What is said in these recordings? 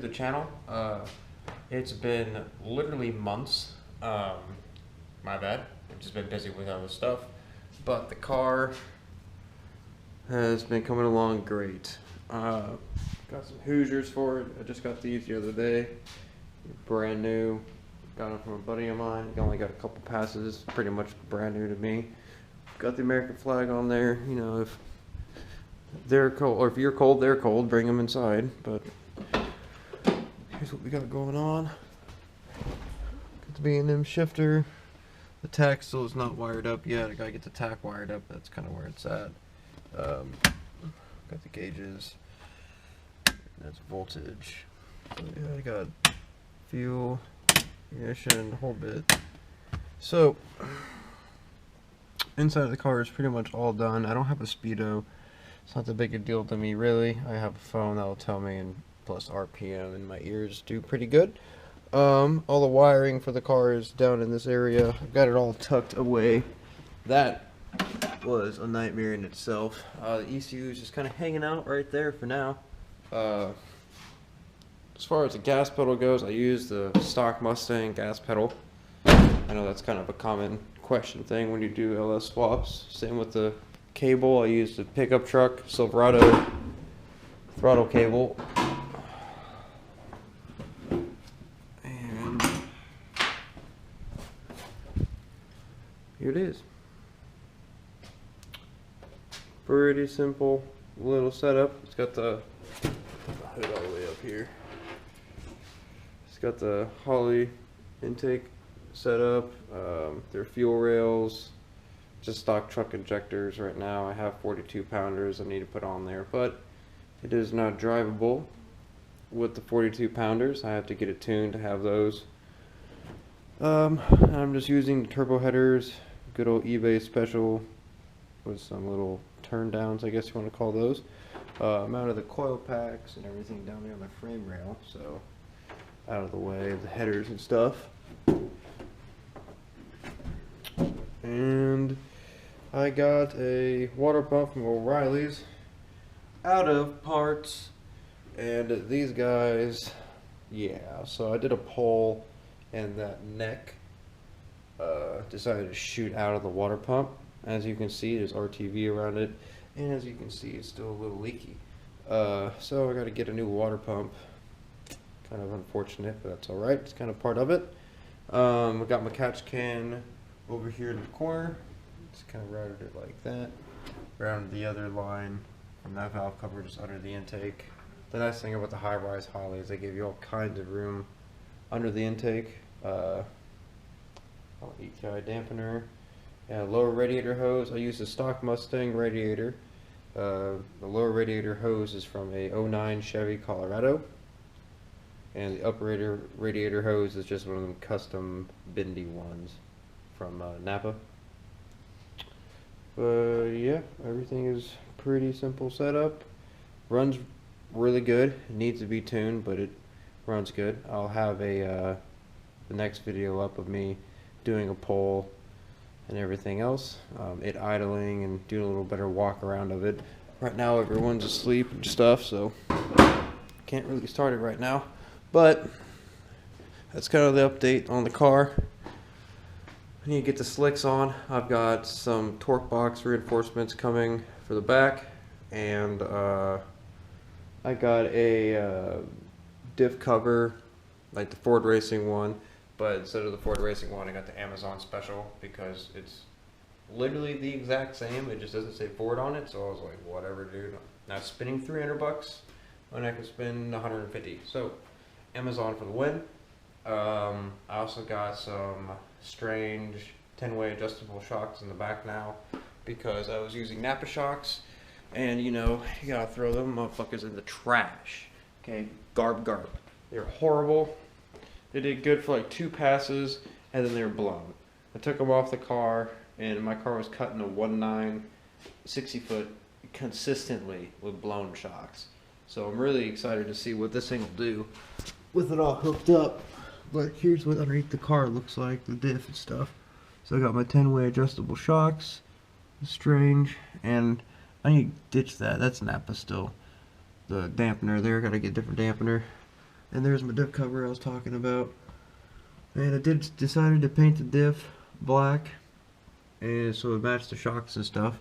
to the channel. It's been literally months. My bad. I've just been busy with other stuff. But the car has been coming along great. Got some Hoosiers for it. I just got these the other day. Brand new. Got them from a buddy of mine. He only got a couple passes. Pretty much brand new to me. Got the American flag on there. You know, if they're cold, or if you're cold, they're cold. Bring them inside. But here's what we got going on. Got the B&M shifter. The tach still is not wired up yet. I gotta get the tach wired up. That's kind of where it's at. Got the gauges. That's voltage. So yeah, I got fuel, ignition, the whole bit. So inside of the car is pretty much all done. I don't have a speedo. It's not that big a deal to me, really. I have a phone that will tell me, and plus RPM, and my ears do pretty good. All the wiring for the car is down in this area. I've got it all tucked away. That was a nightmare in itself. The ECU is just kind of hanging out right there for now. As far as the gas pedal goes, I use the stock Mustang gas pedal. I know that's kind of a common question thing when you do LS swaps. Same with the cable. I use the pickup truck Silverado throttle cable. And here it is. Pretty simple little setup. It's got the hood all the way up here. It's got the Holley intake set up. Their fuel rails, just stock truck injectors right now. I have 42 pounders I need to put on there, but it is not drivable with the 42 pounders. I have to get it tuned to have those. I'm just using the turbo headers, good old eBay special with some little turn downs, I guess you want to call those. Mounted the coil packs and everything down there on the frame rail, so out of the way of the headers and stuff. And I got a water pump from O'Reilly's out of parts, and these guys, yeah, so I did a pull and that neck decided to shoot out of the water pump. As you can see, there's RTV around it, and as you can see, it's still a little leaky. So I got to get a new water pump. Kind of unfortunate, but that's alright. It's kind of part of it. I got my catch can over here in the corner. Just kind of routed it like that. Rounded the other line from that valve cover just under the intake. The nice thing about the high-rise Holley is they give you all kinds of room under the intake. ETI dampener. Yeah, lower radiator hose. I use the stock Mustang radiator. The lower radiator hose is from a 09 Chevy Colorado. And the upper radiator hose is just one of them custom bendy ones from Napa. But yeah, everything is pretty simple setup. Runs really good. It needs to be tuned, but it runs good. I'll have the next video up of me doing a pull and everything else. It idling and doing a little better walk around of it. Right now everyone's asleep and stuff, so can't really start it right now. But that's kind of the update on the car. I need to get the slicks on. I've got some torque box reinforcements coming for the back, and I got a diff cover like the Ford Racing one, but instead of the Ford Racing one I got the Amazon special because it's literally the exact same. It just doesn't say Ford on it, so I was like, whatever, dude. Now spending $300 when I can spend 150. So Amazon for the win. I also got some strange 10-way adjustable shocks in the back now because I was using Napa shocks, and you know, you gotta throw them motherfuckers in the trash. Okay, garb. They're horrible. They did good for like 2 passes, and then they were blown. I took them off the car, and my car was cutting a 1.9 60-foot consistently with blown shocks. So I'm really excited to see what this thing will do with it all hooked up. But here's what underneath the car looks like, the diff and stuff. So I got my 10-way adjustable shocks, strange, and I need to ditch that. That's Napa still. The dampener there, gotta get a different dampener. And there's my diff cover I was talking about. And I decided to paint the diff black, and so it matched the shocks and stuff.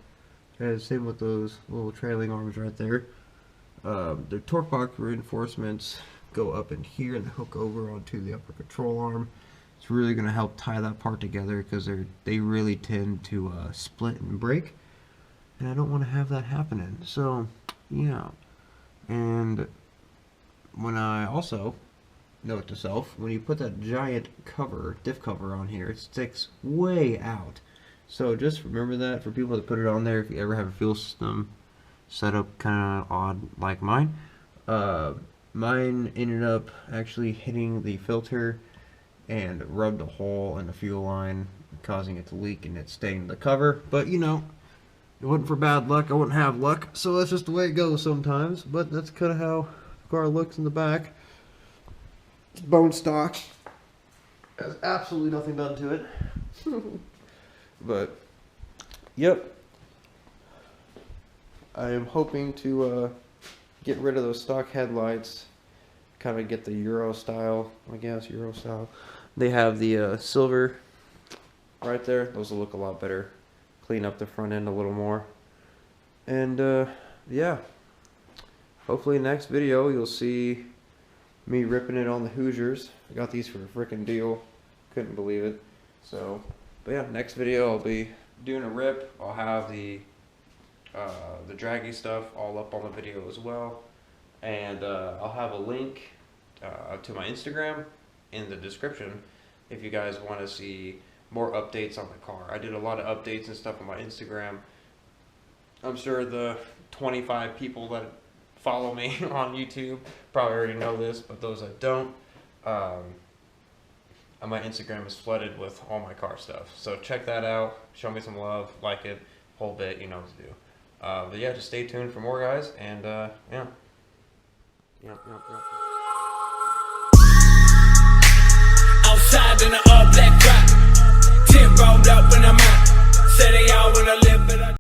And same with those little trailing arms right there. The torque box reinforcements go up in here and hook over onto the upper control arm. It's really going to help tie that part together because they really tend to split and break, and I don't want to have that happening. So yeah. And when I also note to self, when you put that giant cover, diff cover on here, it sticks way out. So just remember that for people that put it on there, if you ever have a fuel system set up kind of odd like mine. Mine ended up actually hitting the filter and rubbed a hole in the fuel line, causing it to leak, and it stained the cover. But you know, it wasn't for bad luck, I wouldn't have luck, so that's just the way it goes sometimes. But that's kind of how the car looks in the back. It's bone stock. Has absolutely nothing done to it. But yep, I am hoping to get rid of those stock headlights, kind of get the Euro style, I guess, Euro style. They have the silver right there. Those will look a lot better. Clean up the front end a little more. And yeah, hopefully next video you'll see me ripping it on the Hoosiers. I got these for a freaking deal. Couldn't believe it. So, but yeah, next video I'll be doing a rip. I'll have the draggy stuff all up on the video as well. And I'll have a link to my Instagram in the description if you guys want to see more updates on the car. I did a lot of updates and stuff on my Instagram. I'm sure the 25 people that follow me on YouTube probably already know this, but those that don't, my Instagram is flooded with all my car stuff. So check that out. Show me some love, like it, whole bit, you know what to do. But yeah, just stay tuned for more, guys, and yeah. Yep. Outside in the all black drop, 10 rolled up and I'm out. Say they all wanna live, but I